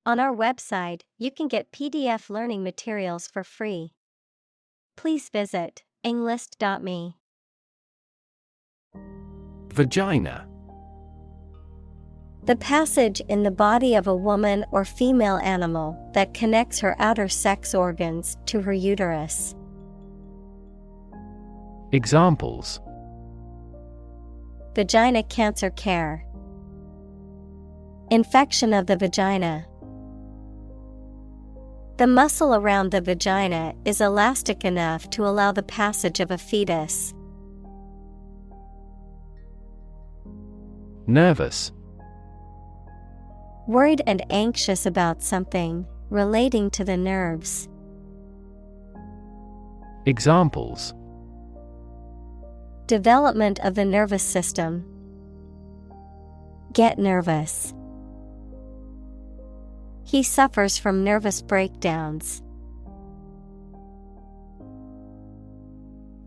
On our website, you can get PDF learning materials for free. Please visit englist.me. Vagina. The passage in the body of a woman or female animal that connects her outer sex organs to her uterus. Examples: Vagina cancer care. Infection of the vagina. The muscle around the vagina is elastic enough to allow the passage of a fetus. Nervous. Worried and anxious about something, relating to the nerves. Examples: Development of the nervous system. Get nervous. He suffers from nervous breakdowns.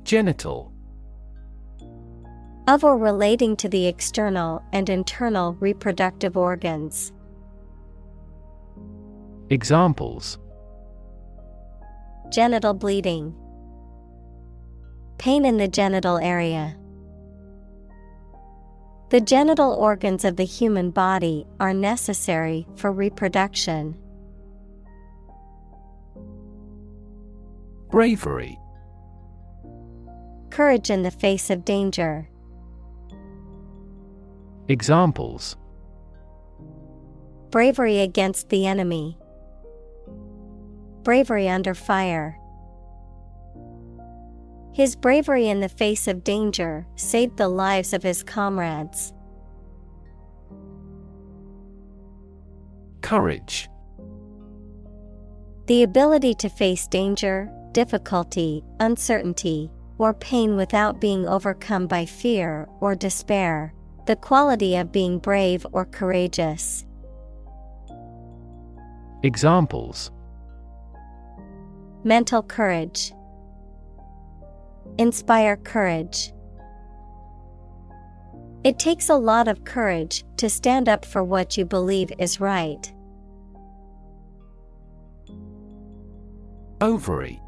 Genital. Of or relating to the external and internal reproductive organs. Examples: Genital bleeding. Pain in the genital area. The genital organs of the human body are necessary for reproduction. Bravery. Courage in the face of danger. Examples: Bravery against the enemy. Bravery under fire. His bravery in the face of danger saved the lives of his comrades. Courage. The ability to face danger, difficulty, uncertainty, or pain without being overcome by fear or despair. The quality of being brave or courageous. Examples: Mental courage. Inspire courage. It takes a lot of courage to stand up for what you believe is right. Ovary.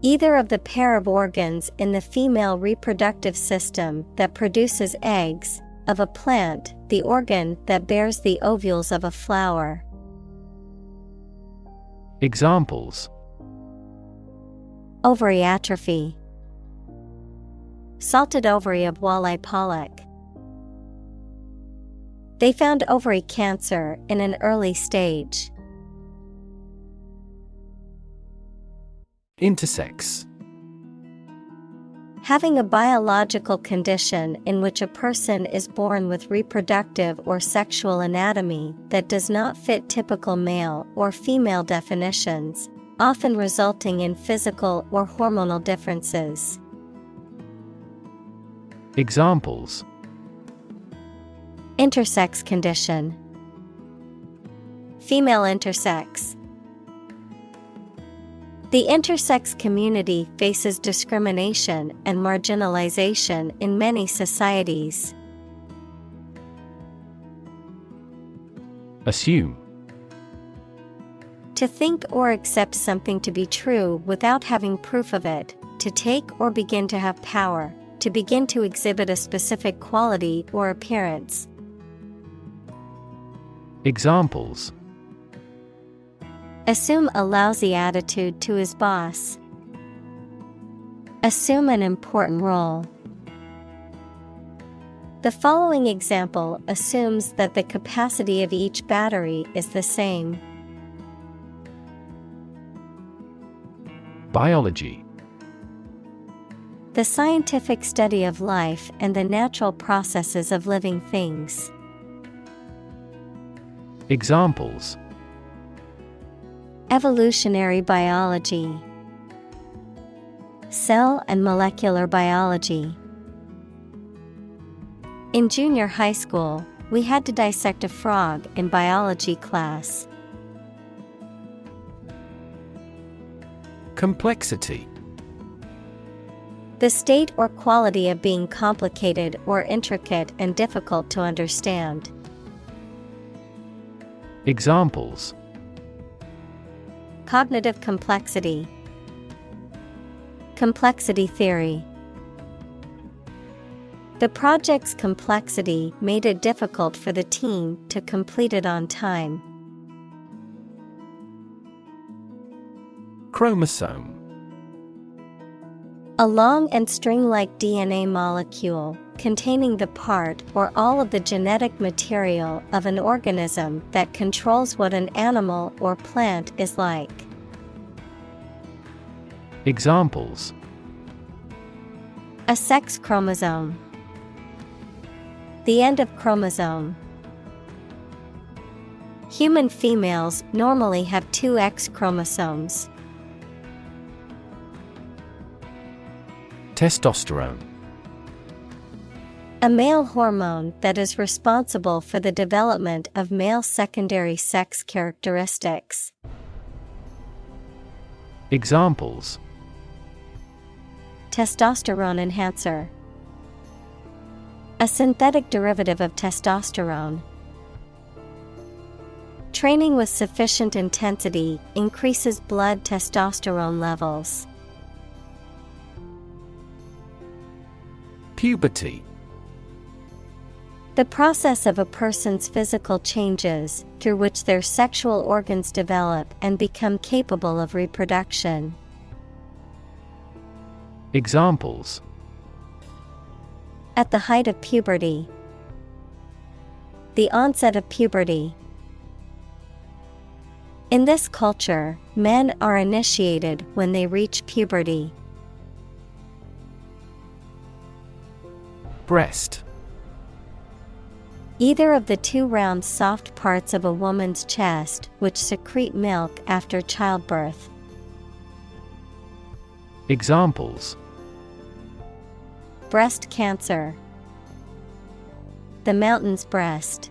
Either of the pair of organs in the female reproductive system that produces eggs, of a plant, the organ that bears the ovules of a flower. Examples: Ovary atrophy. Salted ovary of walleye pollock. They found ovary cancer in an early stage. Intersex. Having a biological condition in which a person is born with reproductive or sexual anatomy that does not fit typical male or female definitions, often resulting in physical or hormonal differences. Examples: Intersex condition. Female intersex. The intersex community faces discrimination and marginalization in many societies. Assume. To think or accept something to be true without having proof of it, to take or begin to have power, to begin to exhibit a specific quality or appearance. Examples: Assume a lousy attitude to his boss. Assume an important role. The following example assumes that the capacity of each battery is the same. Biology. The scientific study of life and the natural processes of living things. Examples: Evolutionary biology. Cell and molecular biology. In junior high school, we had to dissect a frog in biology class. Complexity. The state or quality of being complicated or intricate and difficult to understand. Examples: cognitive complexity, complexity theory. The project's complexity made it difficult for the team to complete it on time. Chromosome. A long and string-like DNA molecule containing the part or all of the genetic material of an organism that controls what an animal or plant is like. Examples: a sex chromosome, the end of chromosome. Human females normally have 2 X chromosomes. Testosterone. A male hormone that is responsible for the development of male secondary sex characteristics. Examples: testosterone enhancer, a synthetic derivative of testosterone. Training with sufficient intensity increases blood testosterone levels. Puberty. The process of a person's physical changes through which their sexual organs develop and become capable of reproduction. Examples: at the height of puberty, the onset of puberty. In this culture, men are initiated when they reach puberty. Breast. Either of the 2 round soft parts of a woman's chest which secrete milk after childbirth. Examples: breast cancer, the mountain's breast.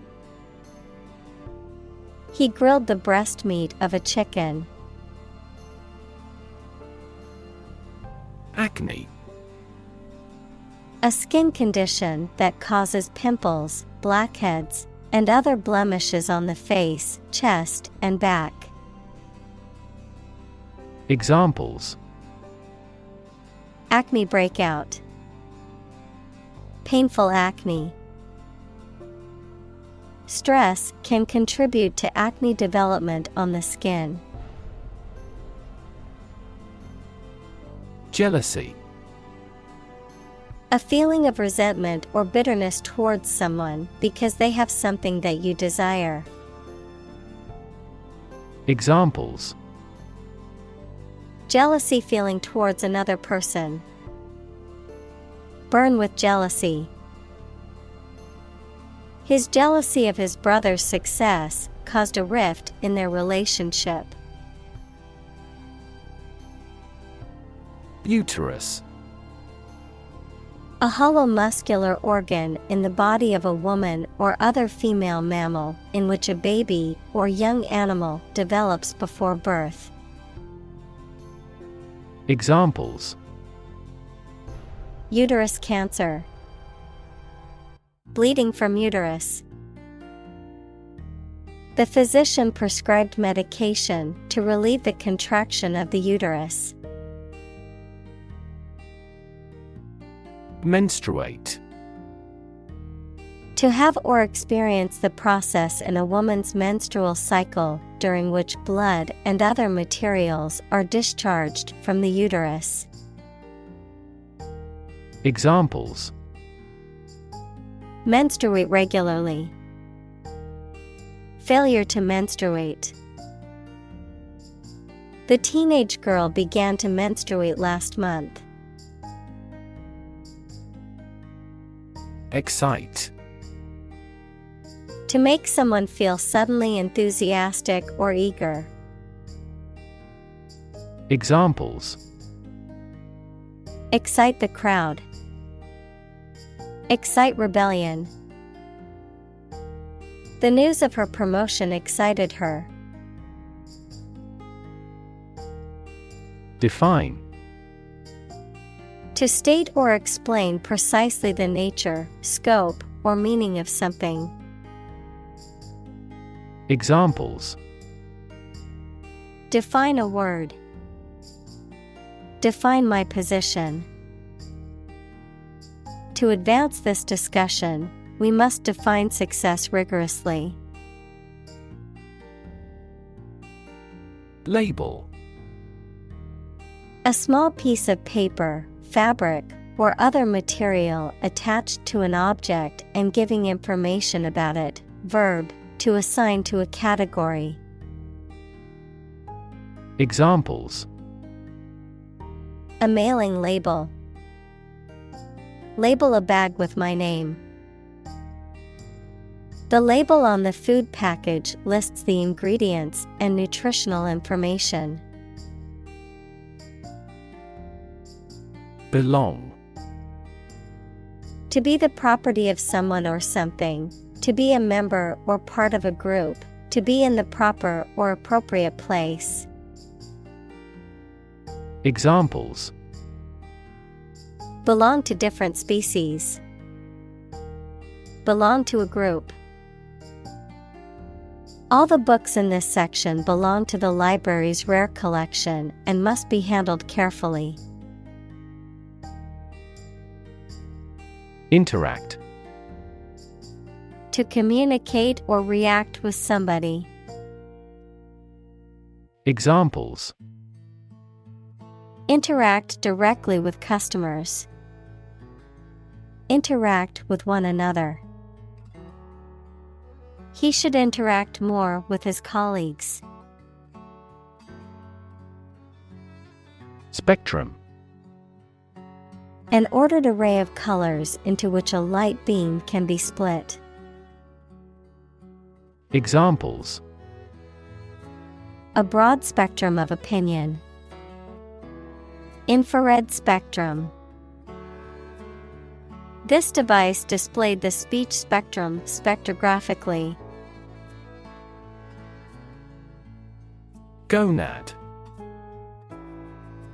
He grilled the breast meat of a chicken. Acne. A skin condition that causes pimples, blackheads, and other blemishes on the face, chest, and back. Examples: acne breakout, painful acne. Stress can contribute to acne development on the skin. Jealousy. A feeling of resentment or bitterness towards someone because they have something that you desire. Examples: jealousy feeling towards another person. Burn with jealousy. His jealousy of his brother's success caused a rift in their relationship. Uterus. A hollow muscular organ in the body of a woman or other female mammal in which a baby or young animal develops before birth. Examples: uterus cancer, bleeding from uterus. The physician prescribed medication to relieve the contraction of the uterus. Menstruate. To have or experience the process in a woman's menstrual cycle during which blood and other materials are discharged from the uterus. Examples: menstruate regularly, failure to menstruate. The teenage girl began to menstruate last month. Excite. To make someone feel suddenly enthusiastic or eager. Examples: excite the crowd, excite rebellion. The news of her promotion excited her. Define. To state or explain precisely the nature, scope, or meaning of something. Examples: Define a word. Define my position. To advance this discussion, we must define success rigorously. Label: A small piece of paper, fabric, or other material attached to an object and giving information about it. Verb, to assign to a category. Examples: A mailing label. Label a bag with my name. The label on the food package lists the ingredients and nutritional information. Belong: To be the property of someone or something, to be a member or part of a group, to be in the proper or appropriate place. Examples: Belong to different species. Belong to a group. All the books in this section belong to the library's rare collection and must be handled carefully. Interact: To communicate or react with somebody. Examples: Interact directly with customers. Interact with one another. He should interact more with his colleagues. Spectrum: An ordered array of colors into which a light beam can be split. Examples: A broad spectrum of opinion. Infrared spectrum. This device displayed the speech spectrum spectrographically. Gonad: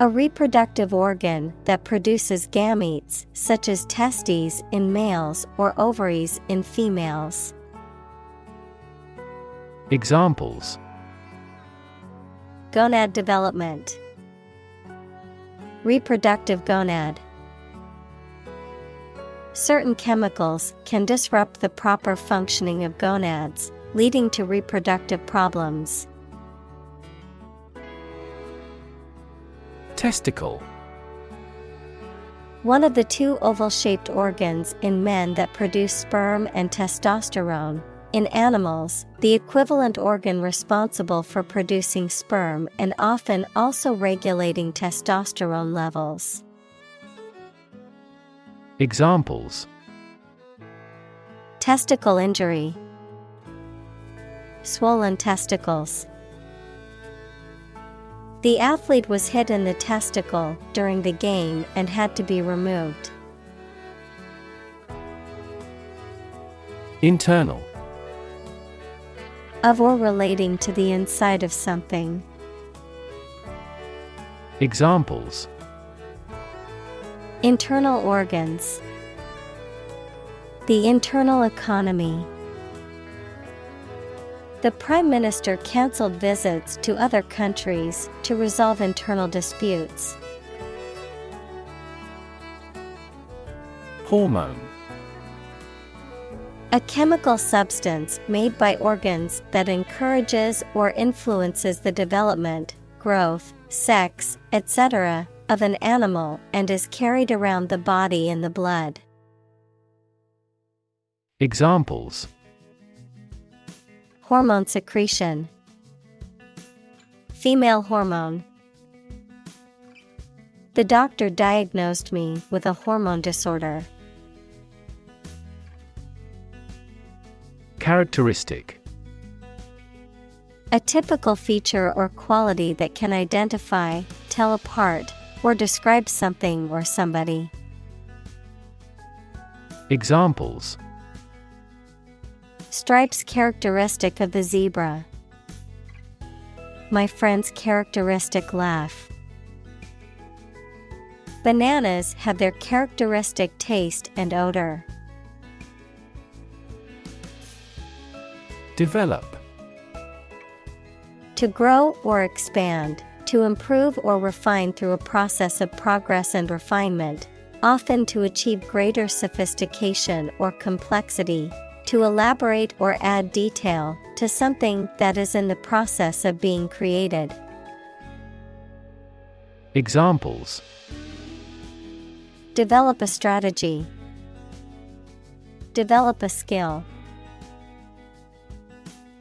A reproductive organ that produces gametes, such as testes in males or ovaries in females. Examples: Gonad development. Reproductive gonad. Certain chemicals can disrupt the proper functioning of gonads, leading to reproductive problems. Testicle: One of the two oval-shaped organs in men that produce sperm and testosterone. In animals, the equivalent organ responsible for producing sperm and often also regulating testosterone levels. Examples: Testicle injury. Swollen testicles. The athlete was hit in the testicle during the game and had to be removed. Internal: Of or relating to the inside of something. Examples: Internal organs. The internal economy. The Prime Minister cancelled visits to other countries to resolve internal disputes. Hormone: A chemical substance made by organs that encourages or influences the development, growth, sex, etc. of an animal and is carried around the body in the blood. Examples: Hormone secretion. Female hormone. The doctor diagnosed me with a hormone disorder. Characteristic: A typical feature or quality that can identify, tell apart, or describe something or somebody. Examples: Stripes characteristic of the zebra. My friend's characteristic laugh. Bananas have their characteristic taste and odor. Develop: To grow or expand, to improve or refine through a process of progress and refinement, often to achieve greater sophistication or complexity, to elaborate or add detail to something that is in the process of being created. Examples: Develop a strategy. Develop a skill.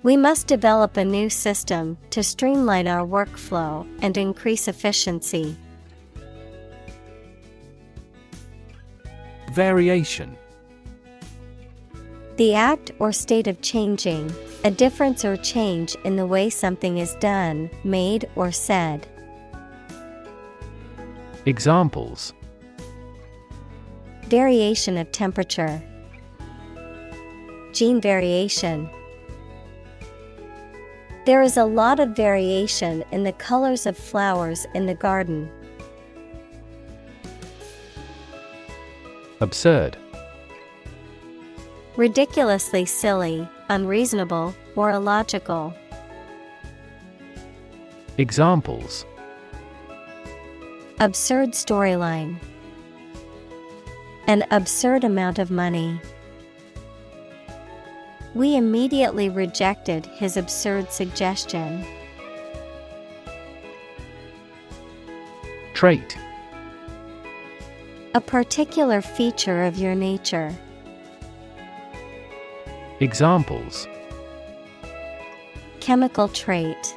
We must develop a new system to streamline our workflow and increase efficiency. Variation. The act or state of changing, a difference or change in the way something is done, made, or said. Examples: Variation of temperature. Gene variation. There is a lot of variation in the colors of flowers in the garden. Absurd. Ridiculously silly, unreasonable, or illogical. Examples: Absurd storyline. An absurd amount of money. We immediately rejected his absurd suggestion. Trait. A particular feature of your nature. Examples: Chemical trait.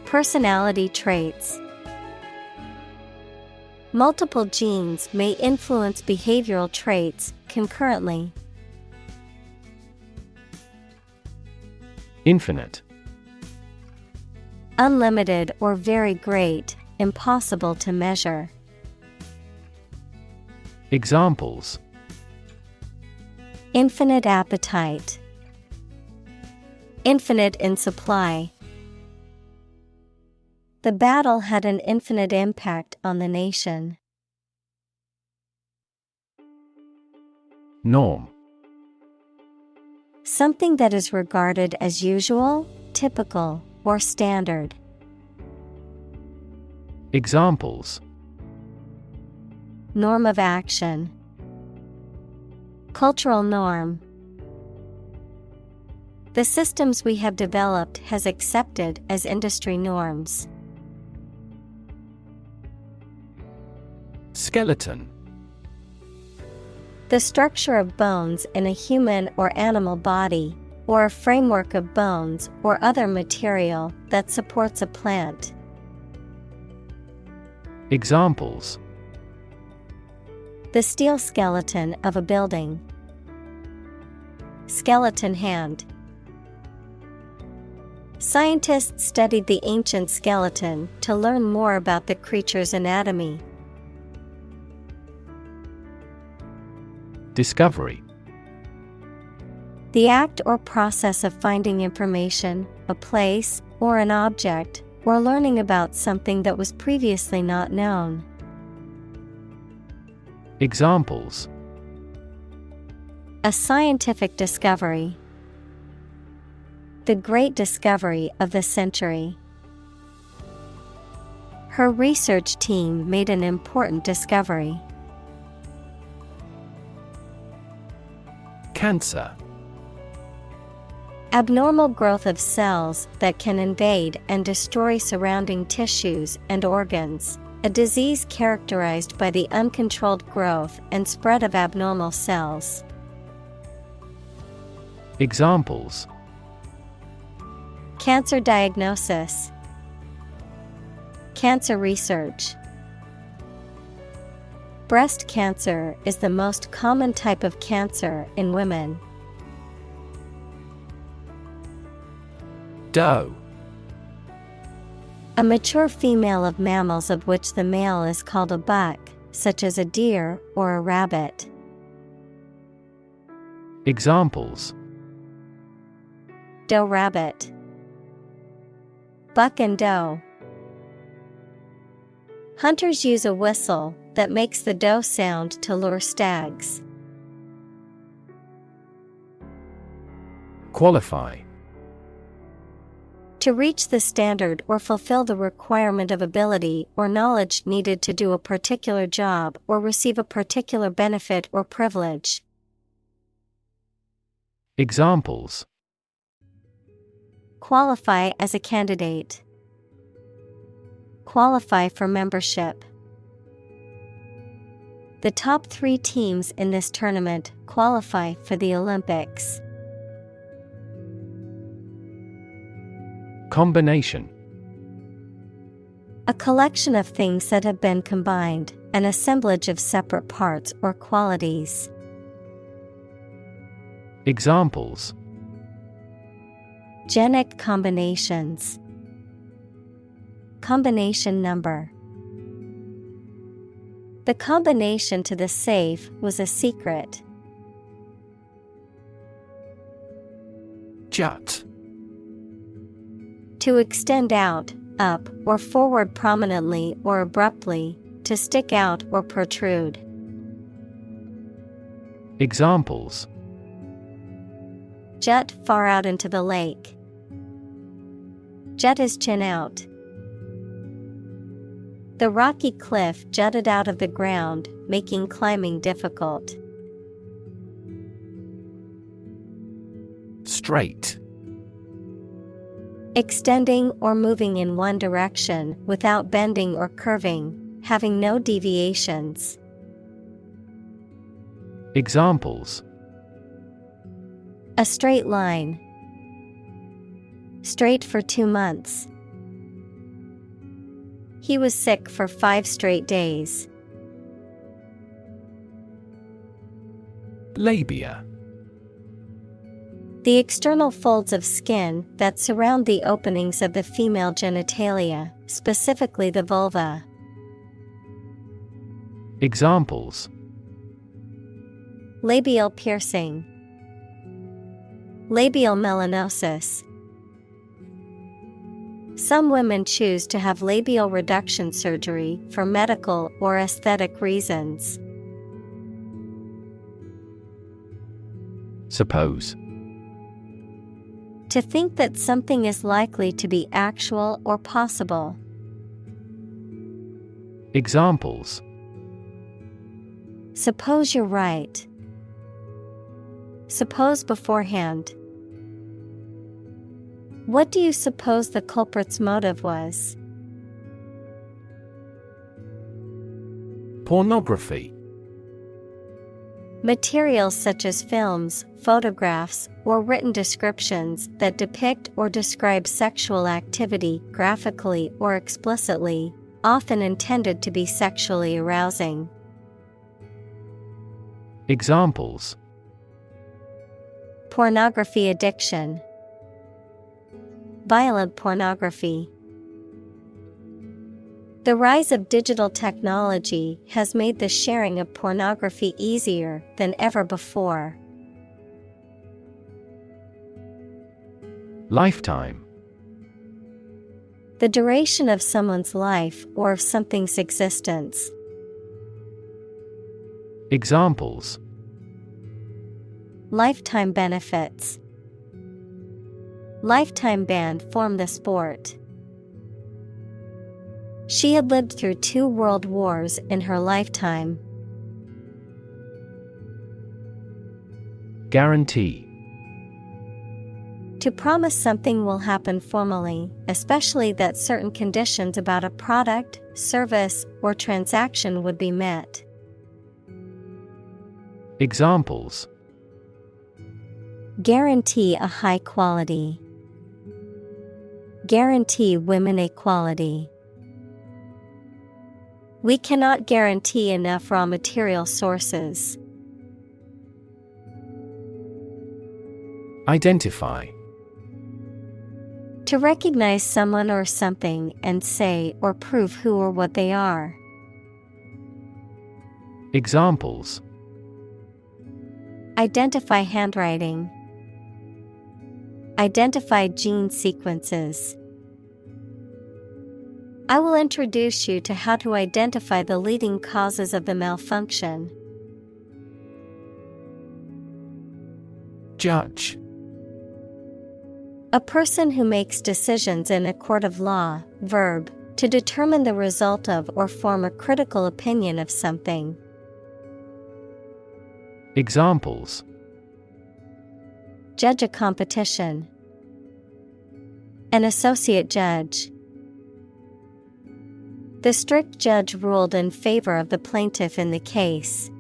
Personality traits. Multiple genes may influence behavioral traits concurrently. Infinite. Unlimited or very great, impossible to measure. Examples: Infinite appetite. Infinite in supply. The battle had an infinite impact on the nation. Norm. Something that is regarded as usual, typical, or standard. Examples: Norm of action. Cultural norm. The systems we have developed has accepted as industry norms. Skeleton. The structure of bones in a human or animal body, or a framework of bones or other material that supports a plant. Examples: The steel skeleton of a building. Skeleton hand. Scientists studied the ancient skeleton to learn more about the creature's anatomy. Discovery. The act or process of finding information, a place, or an object, or learning about something that was previously not known. Examples: A scientific discovery. The great discovery of the century. Her research team made an important discovery. Cancer. Abnormal growth of cells that can invade and destroy surrounding tissues and organs. A disease characterized by the uncontrolled growth and spread of abnormal cells. Examples: Cancer diagnosis. Cancer research. Breast cancer is the most common type of cancer in women. Doe. A mature female of mammals of which the male is called a buck, such as a deer or a rabbit. Examples: Doe rabbit. Buck and doe. Hunters use a whistle that makes the doe sound to lure stags. Qualify. To reach the standard or fulfill the requirement of ability or knowledge needed to do a particular job or receive a particular benefit or privilege. Examples: Qualify as a candidate. Qualify for membership. The top 3 teams in this tournament qualify for the Olympics. Combination: A collection of things that have been combined, an assemblage of separate parts or qualities. Examples: Genic combinations. Combination number. The combination to the safe was a secret. Jut: To extend out, up, or forward prominently or abruptly, to stick out or protrude. Examples: Jut far out into the lake. Jut his chin out. The rocky cliff jutted out of the ground, making climbing difficult. Straight: Extending or moving in one direction without bending or curving, having no deviations. Examples: A straight line. Straight for 2 months. He was sick for 5 straight days. Labia: The external folds of skin that surround the openings of the female genitalia, specifically the vulva. Examples: Labial piercing. Labial melanosis. Some women choose to have labial reduction surgery for medical or aesthetic reasons. Suppose: To think that something is likely to be actual or possible. Examples: Suppose you're right. Suppose beforehand. What do you suppose the culprit's motive was? Pornography: Materials such as films, photographs, or written descriptions that depict or describe sexual activity graphically or explicitly, often intended to be sexually arousing. Examples: Pornography addiction. Violent pornography. The rise of digital technology has made the sharing of pornography easier than ever before. Lifetime: The duration of someone's life or of something's existence. Examples: Lifetime benefits. Lifetime ban from the sport. She had lived through 2 world wars in her lifetime. Guarantee: To promise something will happen formally, especially that certain conditions about a product, service, or transaction would be met. Examples: Guarantee a high quality. Guarantee women equality. We cannot guarantee enough raw material sources. Identify: To recognize someone or something and say or prove who or what they are. Examples: Identify handwriting. Identify gene sequences. I will introduce you to how to identify the leading causes of the malfunction. Judge: A person who makes decisions in a court of law. Verb, to determine the result of or form a critical opinion of something. Examples: Judge a competition. An associate judge. The strict judge ruled in favor of the plaintiff in the case.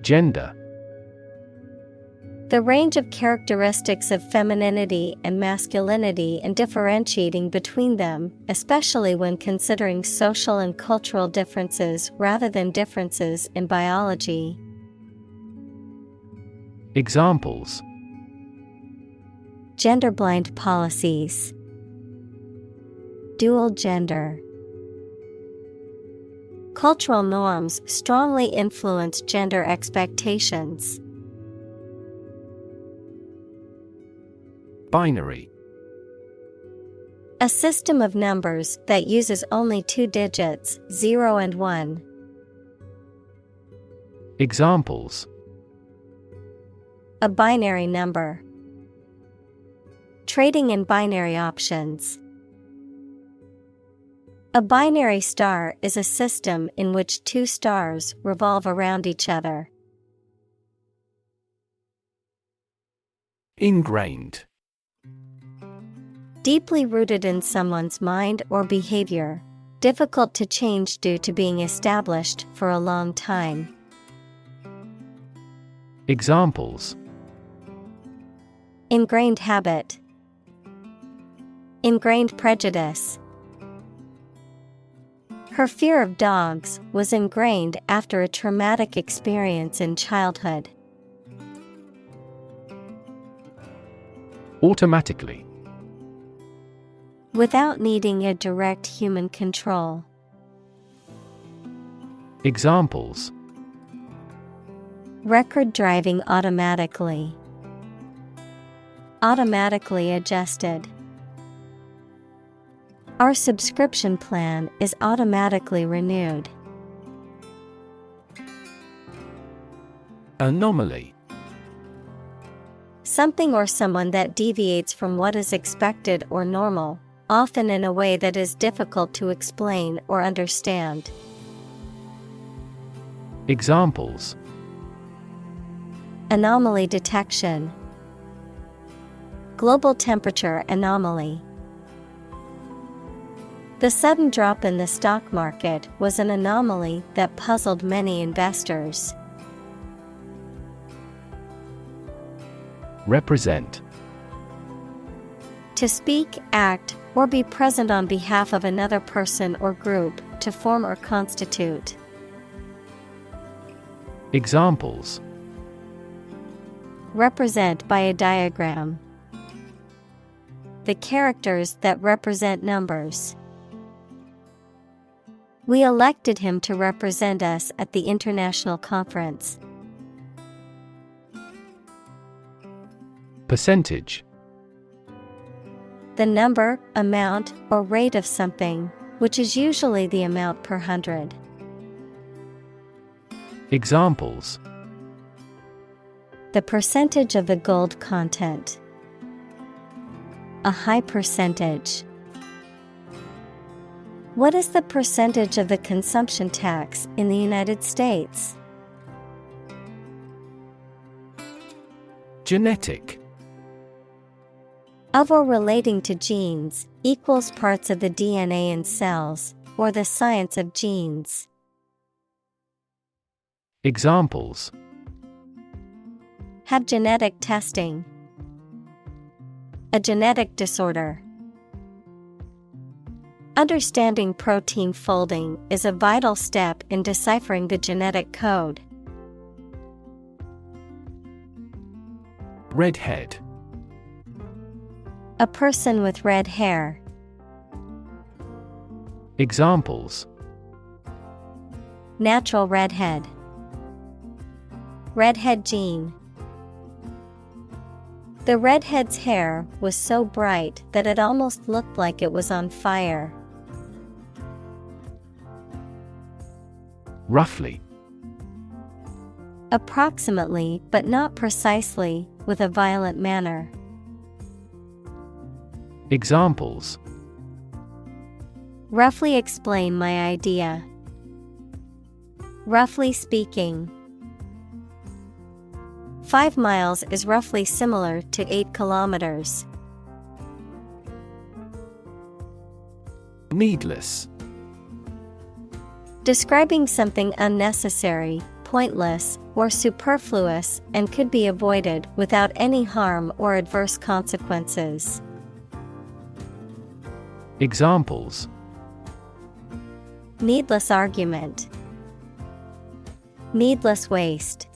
Gender. The range of characteristics of femininity and masculinity and differentiating between them, especially when considering social and cultural differences rather than differences in biology. Examples: Gender-blind policies. Dual gender. Cultural norms strongly influence gender expectations. Binary. A system of numbers that uses only two digits, 0 and 1. Examples: A binary number. Trading in binary options. A binary star is a system in which two stars revolve around each other. Ingrained. Deeply rooted in someone's mind or behavior, difficult to change due to being established for a long time. Examples: Ingrained habit. Ingrained prejudice. Her fear of dogs was ingrained after a traumatic experience in childhood. Automatically. Without needing a direct human control. Examples: Record driving automatically. Automatically adjusted. Our subscription plan is automatically renewed. Anomaly. Something or someone that deviates from what is expected or normal, often in a way that is difficult to explain or understand. Examples: Anomaly detection. Global temperature anomaly. The sudden drop in the stock market was an anomaly that puzzled many investors. Represent. To speak, act, or be present on behalf of another person or group, to form or constitute. Examples: Represent by a diagram. The characters that represent numbers. We elected him to represent us at the international conference. Percentage. The number, amount, or rate of something, which is usually the amount per 100. Examples: The percentage of the gold content. A high percentage. What is the percentage of the consumption tax in the United States? Genetic. Of or relating to genes, equals parts of the DNA in cells, or the science of genes. Examples: Have genetic testing. A genetic disorder. Understanding protein folding is a vital step in deciphering the genetic code. Redhead. A person with red hair. Examples: Natural redhead. Redhead gene. The redhead's hair was so bright that it almost looked like it was on fire. Roughly. Approximately, but not precisely, with a violent manner. Examples: Roughly explain my idea. Roughly speaking. 5 miles is roughly similar to 8 kilometers. Needless. Describing something unnecessary, pointless, or superfluous and could be avoided without any harm or adverse consequences. Examples: Needless argument. Needless waste.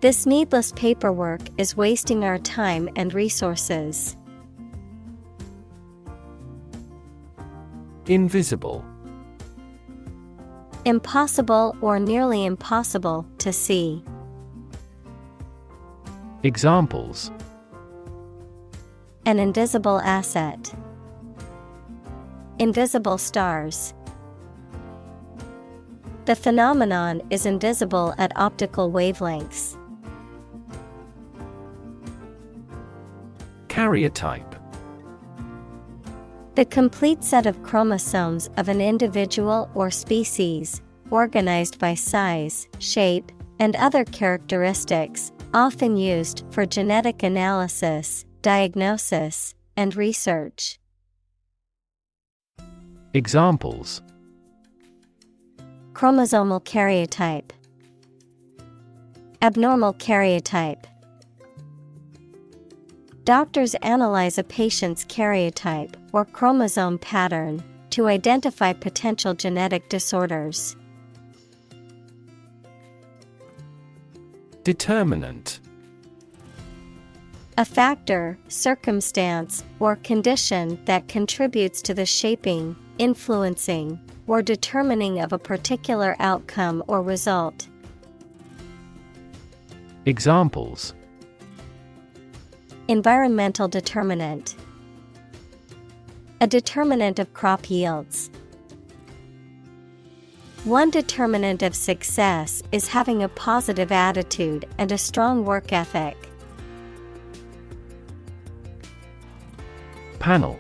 This needless paperwork is wasting our time and resources. Invisible. Impossible or nearly impossible to see. Examples: An invisible asset. Invisible stars. The phenomenon is invisible at optical wavelengths. Karyotype. The complete set of chromosomes of an individual or species, organized by size, shape, and other characteristics, often used for genetic analysis, diagnosis, and research. Examples: Chromosomal karyotype. Abnormal karyotype. Doctors analyze a patient's karyotype or chromosome pattern to identify potential genetic disorders. Determinant. A factor, circumstance, or condition that contributes to the shaping, influencing, or determining of a particular outcome or result. Examples: Environmental determinant. A determinant of crop yields. One determinant of success is having a positive attitude and a strong work ethic. Panel.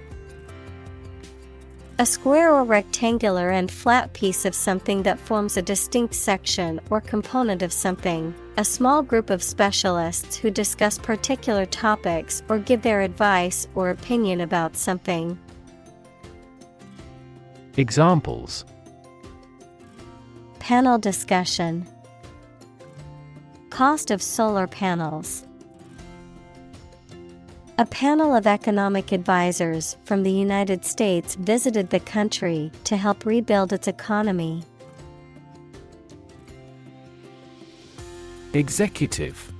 A square or rectangular and flat piece of something that forms a distinct section or component of something, a small group of specialists who discuss particular topics or give their advice or opinion about something. Examples: Panel discussion. Cost of solar panels. A panel of economic advisors from the United States visited the country to help rebuild its economy. Executive.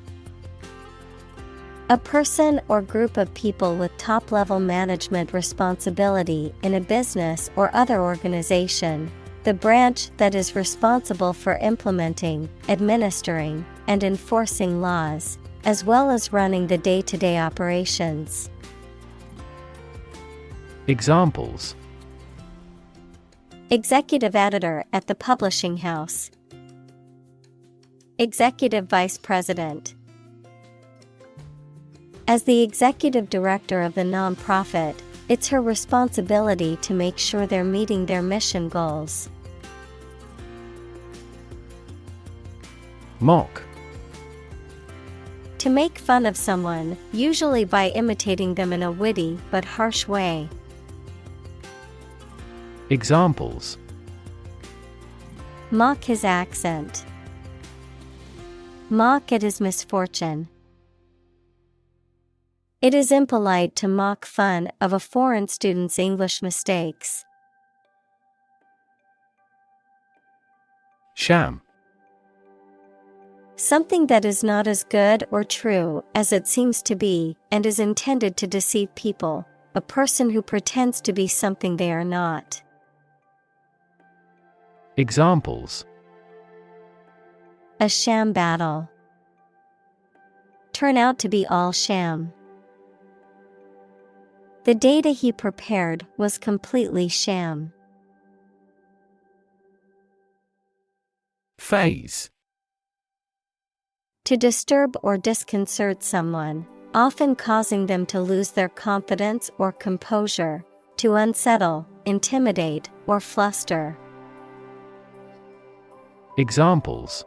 A person or group of people with top-level management responsibility in a business or other organization, the branch that is responsible for implementing, administering, and enforcing laws, as well as running the day-to-day operations. Examples: Executive editor at the publishing house. Executive vice president. As the executive director of the nonprofit, it's her responsibility to make sure they're meeting their mission goals. Mock. To make fun of someone, usually by imitating them in a witty but harsh way. Examples: Mock his accent. Mock at his misfortune. It is impolite to mock fun of a foreign student's English mistakes. Sham. Something that is not as good or true as it seems to be and is intended to deceive people, a person who pretends to be something they are not. Examples: A sham battle. Turn out to be all sham. The data he prepared was completely sham. Phase. To disturb or disconcert someone, often causing them to lose their confidence or composure. To unsettle, intimidate, or fluster. Examples: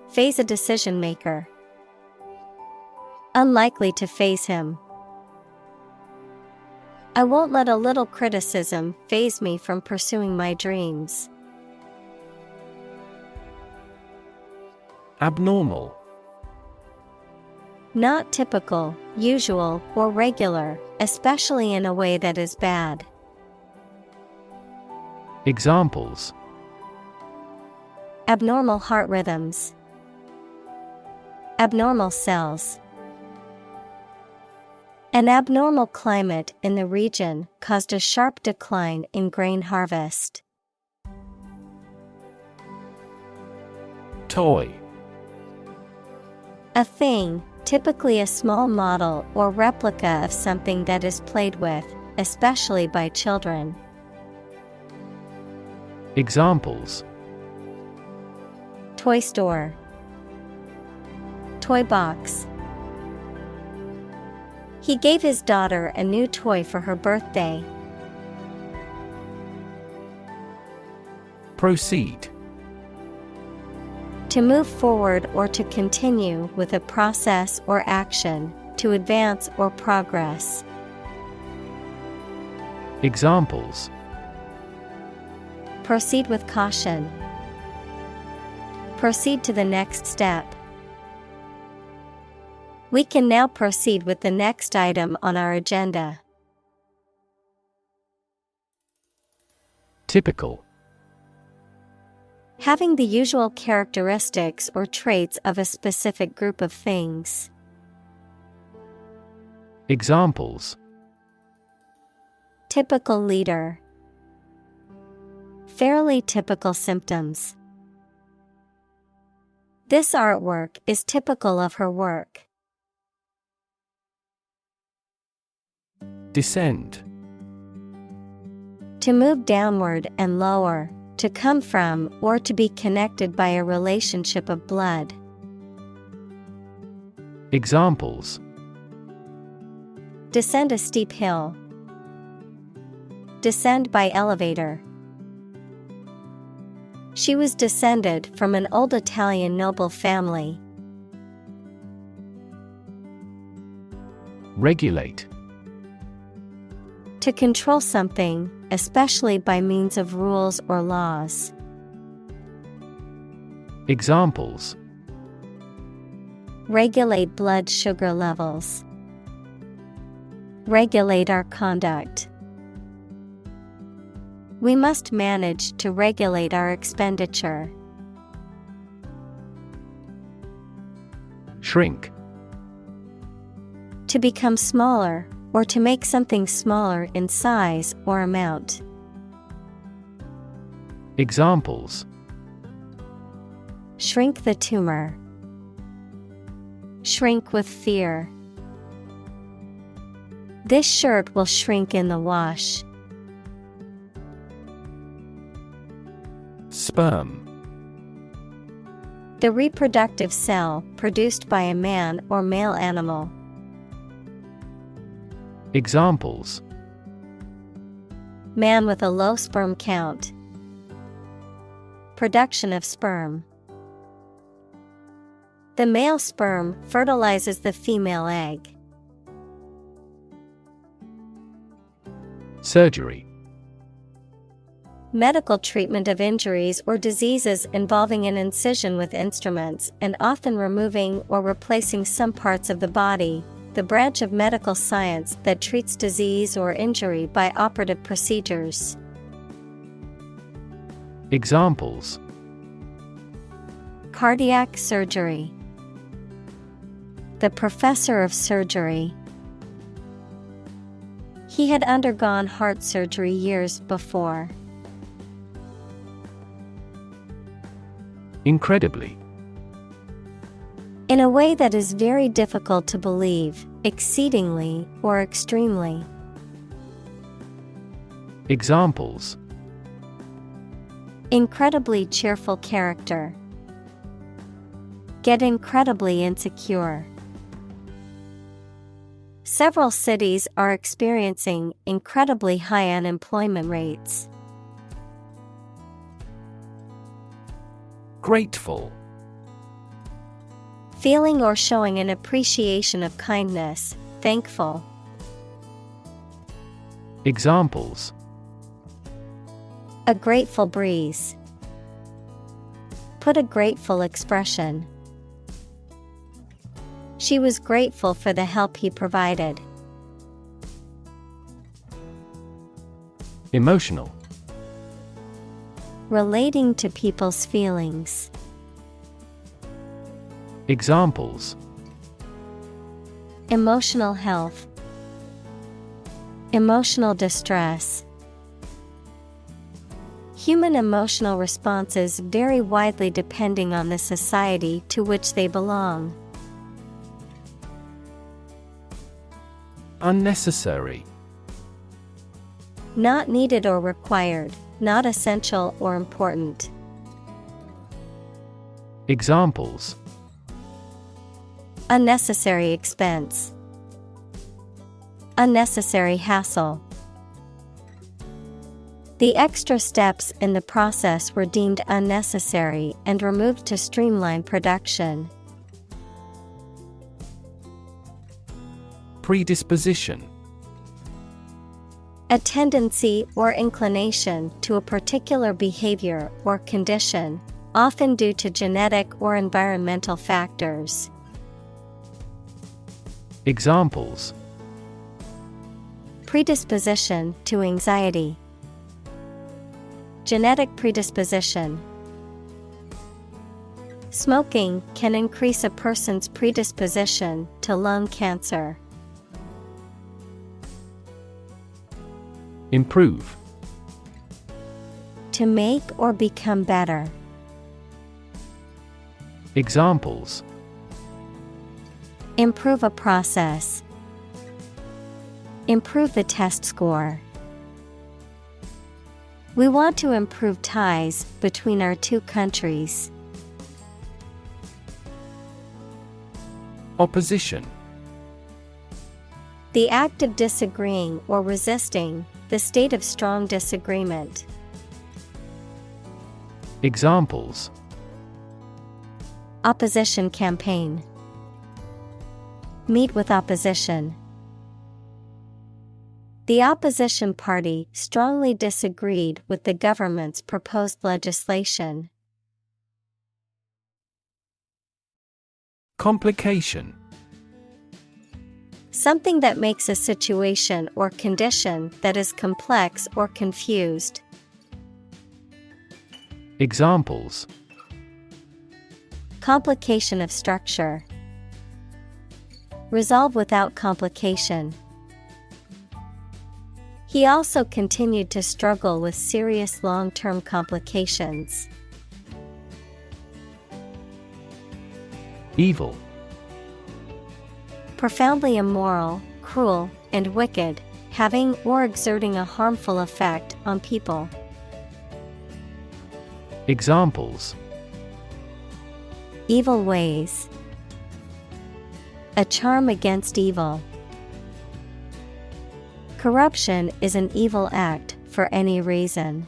Phase a decision maker. Unlikely to faze him. I won't let a little criticism faze me from pursuing my dreams. Abnormal. Not typical, usual, or regular, especially in a way that is bad. Examples: Abnormal heart rhythms. Abnormal cells. An abnormal climate in the region caused a sharp decline in grain harvest. Toy. A thing, typically a small model or replica of something that is played with, especially by children. Examples: Toy store. Toy box. He gave his daughter a new toy for her birthday. Proceed. To move forward or to continue with a process or action, to advance or progress. Examples: Proceed with caution. Proceed to the next step. We can now proceed with the next item on our agenda. Typical. Having the usual characteristics or traits of a specific group of things. Examples: Typical leader. Fairly typical symptoms. This artwork is typical of her work. Descend. To move downward and lower, to come from or to be connected by a relationship of blood. Examples: Descend a steep hill. Descend by elevator. She was descended from an old Italian noble family. Regulate. To control something, especially by means of rules or laws. Examples: Regulate blood sugar levels. Regulate our conduct. We must manage to regulate our expenditure. Shrink. To become smaller, or to make something smaller in size or amount. Examples: Shrink the tumor. Shrink with fear. This shirt will shrink in the wash. Sperm. The reproductive cell produced by a man or male animal. Examples: Man with a low sperm count. Production of sperm. The male sperm fertilizes the female egg. Surgery. Medical treatment of injuries or diseases involving an incision with instruments and often removing or replacing some parts of the body. The branch of medical science that treats disease or injury by operative procedures. Examples: Cardiac surgery. The professor of surgery. He had undergone heart surgery years before. Incredibly. In a way that is very difficult to believe, exceedingly or extremely. Examples: Incredibly cheerful character. Get incredibly insecure. Several cities are experiencing incredibly high unemployment rates. Grateful. Feeling or showing an appreciation of kindness, thankful. Examples: A grateful breeze. Put a grateful expression. She was grateful for the help he provided. Emotional. Relating to people's feelings. Examples: Emotional health. Emotional distress. Human emotional responses vary widely depending on the society to which they belong. Unnecessary. Not needed or required, not essential or important. Examples: Unnecessary expense. Unnecessary hassle. The extra steps in the process were deemed unnecessary and removed to streamline production. Predisposition. A tendency or inclination to a particular behavior or condition, often due to genetic or environmental factors. Examples: Predisposition to anxiety. Genetic predisposition. Smoking can increase a person's predisposition to lung cancer. Improve. To make or become better. Examples: Improve a process. Improve the test score. We want to improve ties between our two countries. Opposition. The act of disagreeing or resisting, the state of strong disagreement. Examples: Opposition campaign. Meet with opposition. The opposition party strongly disagreed with the government's proposed legislation. Complication. Something that makes a situation or condition that is complex or confused. Examples: Complication of structure. Resolve without complication. He also continued to struggle with serious long-term complications. Evil. Profoundly immoral, cruel, and wicked, having or exerting a harmful effect on people. Examples: Evil ways. A charm against evil. Corruption is an evil act for any reason.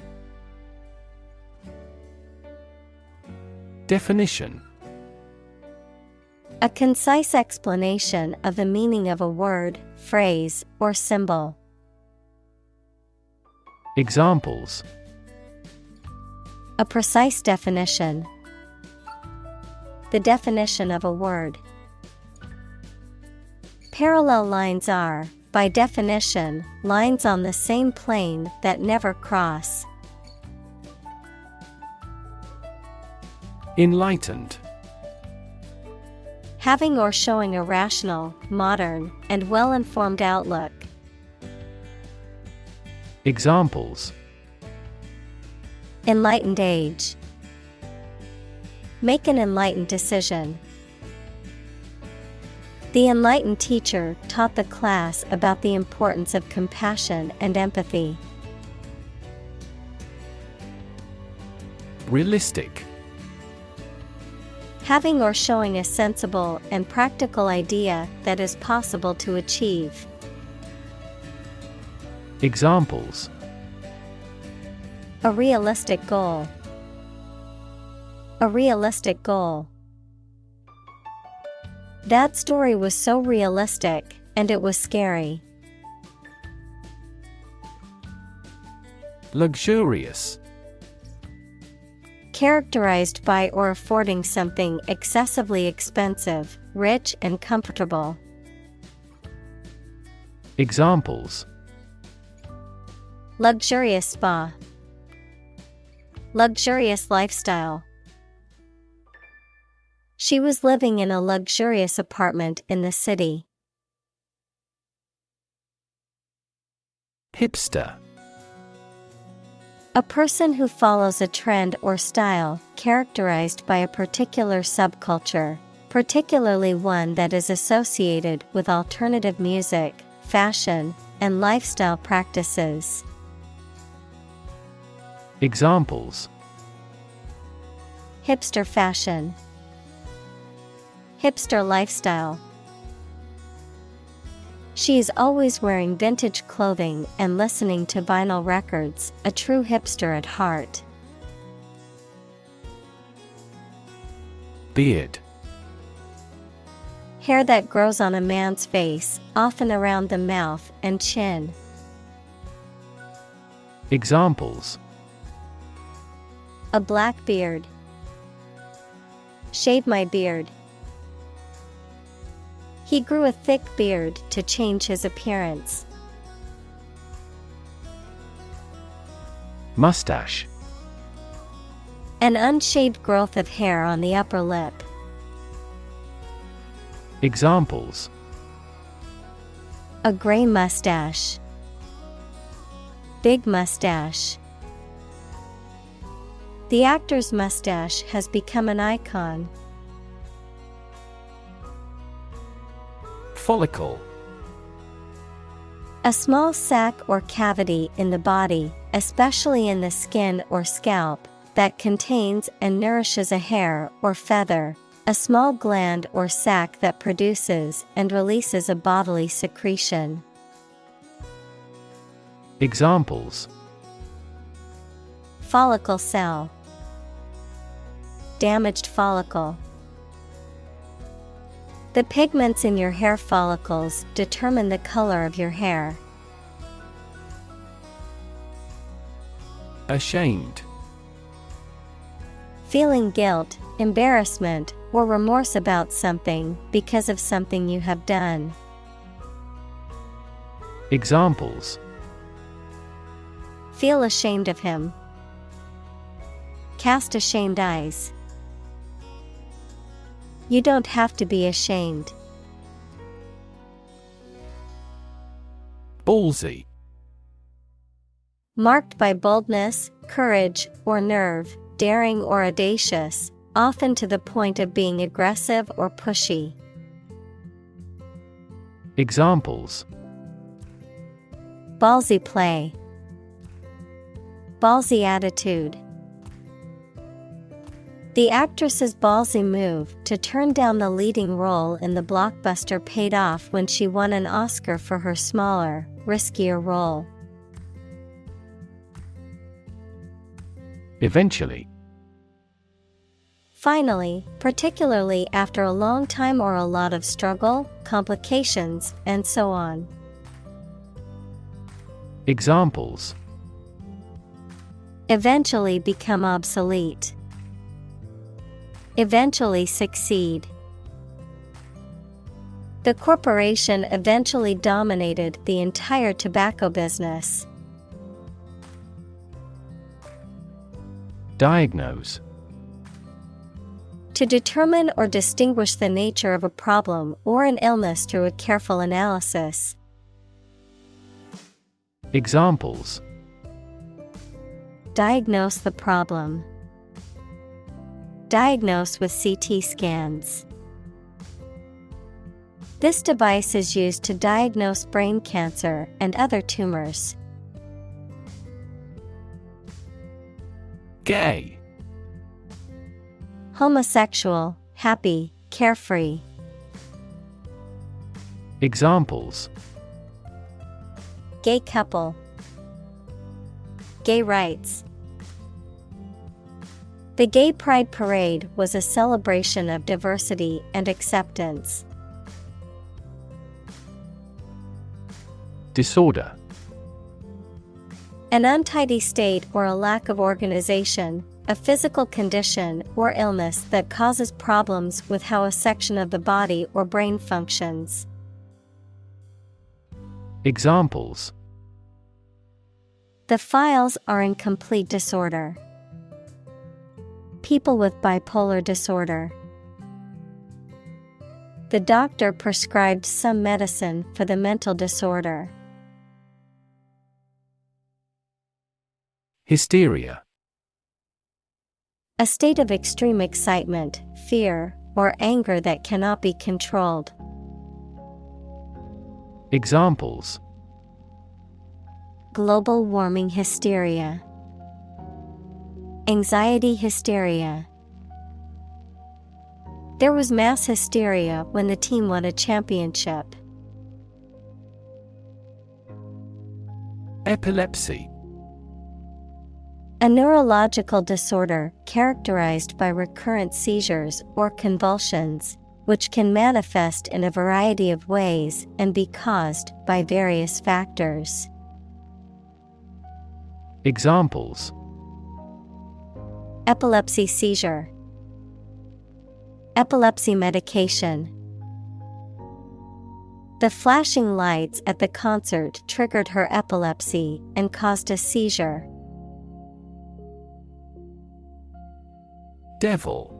Definition. A concise explanation of the meaning of a word, phrase, or symbol. Examples: A precise definition. The definition of a word. Parallel lines are, by definition, lines on the same plane that never cross. Enlightened. Having or showing a rational, modern, and well-informed outlook. Examples: Enlightened age. Make an enlightened decision. The enlightened teacher taught the class about the importance of compassion and empathy. Realistic. Having or showing a sensible and practical idea that is possible to achieve. Examples: A realistic goal. A realistic goal. That story was so realistic, and it was scary. Luxurious. Characterized by or affording something excessively expensive, rich and comfortable. Examples: Luxurious spa. Luxurious lifestyle. She was living in a luxurious apartment in the city. Hipster. A person who follows a trend or style characterized by a particular subculture, particularly one that is associated with alternative music, fashion, and lifestyle practices. Examples: Hipster fashion. Hipster lifestyle. She is always wearing vintage clothing and listening to vinyl records, a true hipster at heart. Beard. Hair that grows on a man's face, often around the mouth and chin. Examples: A black beard. Shave my beard. He grew a thick beard to change his appearance. Mustache. An unshaved growth of hair on the upper lip. Examples: A gray mustache. Big mustache. The actor's mustache has become an icon. Follicle. A small sac or cavity in the body, especially in the skin or scalp, that contains and nourishes a hair or feather, a small gland or sac that produces and releases a bodily secretion. Examples: Follicle cell. Damaged follicle. The pigments in your hair follicles determine the color of your hair. Ashamed. Feeling guilt, embarrassment, or remorse about something because of something you have done. Examples: Feel ashamed of him. Cast ashamed eyes. You don't have to be ashamed. Ballsy. Marked by boldness, courage, or nerve, daring or audacious, often to the point of being aggressive or pushy. Examples: Ballsy play. Ballsy attitude. The actress's ballsy move to turn down the leading role in the blockbuster paid off when she won an Oscar for her smaller, riskier role. Eventually. Finally, particularly after a long time or a lot of struggle, complications, and so on. Examples: Eventually become obsolete. Eventually succeed. The corporation eventually dominated the entire tobacco business. Diagnose. To determine or distinguish the nature of a problem or an illness through a careful analysis. Examples: Diagnose the problem. Diagnose with CT scans. This device is used to diagnose brain cancer and other tumors. Gay. Homosexual, happy, carefree. Examples: Gay couple. Gay rights. The Gay Pride Parade was a celebration of diversity and acceptance. Disorder. An untidy state or a lack of organization, a physical condition or illness that causes problems with how a section of the body or brain functions. Examples: The files are in complete disorder. People with bipolar disorder. The doctor prescribed some medicine for the mental disorder. Hysteria. A state of extreme excitement, fear, or anger that cannot be controlled. Examples: Global warming hysteria. Anxiety hysteria. There was mass hysteria when the team won a championship. Epilepsy. A neurological disorder characterized by recurrent seizures or convulsions, which can manifest in a variety of ways and be caused by various factors. Examples: Epilepsy seizure. Epilepsy medication. The flashing lights at the concert triggered her epilepsy and caused a seizure. Devil.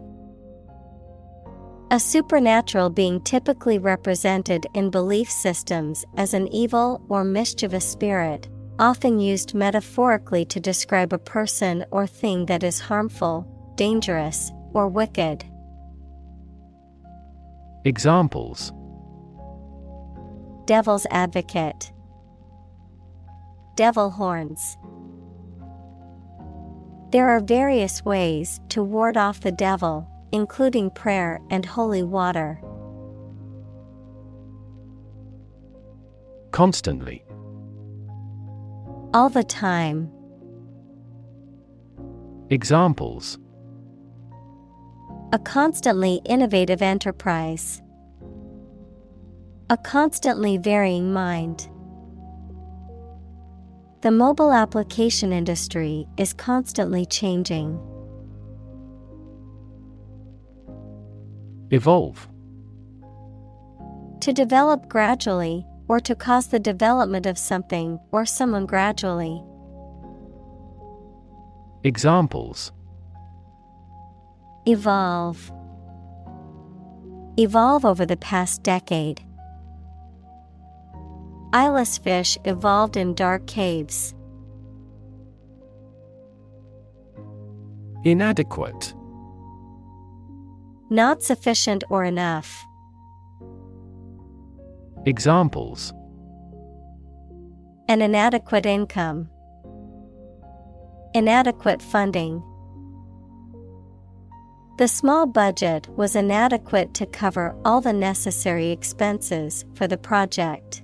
A supernatural being typically represented in belief systems as an evil or mischievous spirit, often used metaphorically to describe a person or thing that is harmful, dangerous, or wicked. Examples: Devil's advocate. Devil horns. There are various ways to ward off the devil, including prayer and holy water. Constantly. All the time. Examples: A constantly innovative enterprise. A constantly varying mind. The mobile application industry is constantly changing. Evolve. To develop gradually, or to cause the development of something or someone gradually. Examples: Evolve. Evolve over the past decade. Eyeless fish evolved in dark caves. Inadequate. Not sufficient or enough. Examples: An inadequate income. Inadequate funding. The small budget was inadequate to cover all the necessary expenses for the project.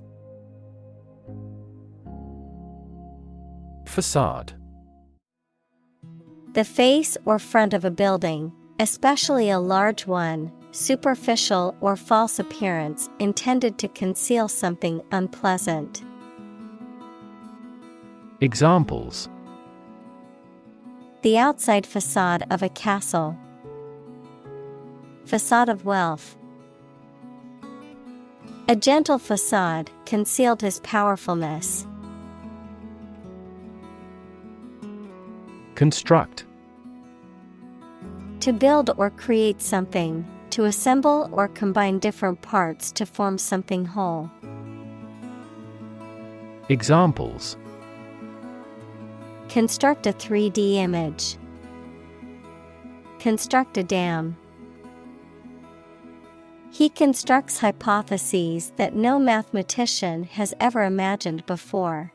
Facade. The face or front of a building, especially a large one, superficial or false appearance intended to conceal something unpleasant. Examples: The outside facade of a castle. Facade of wealth. A gentle facade concealed his powerfulness. Construct. To build or create something, to assemble or combine different parts to form something whole. Examples: Construct a 3D image. Construct a dam. He constructs hypotheses that no mathematician has ever imagined before.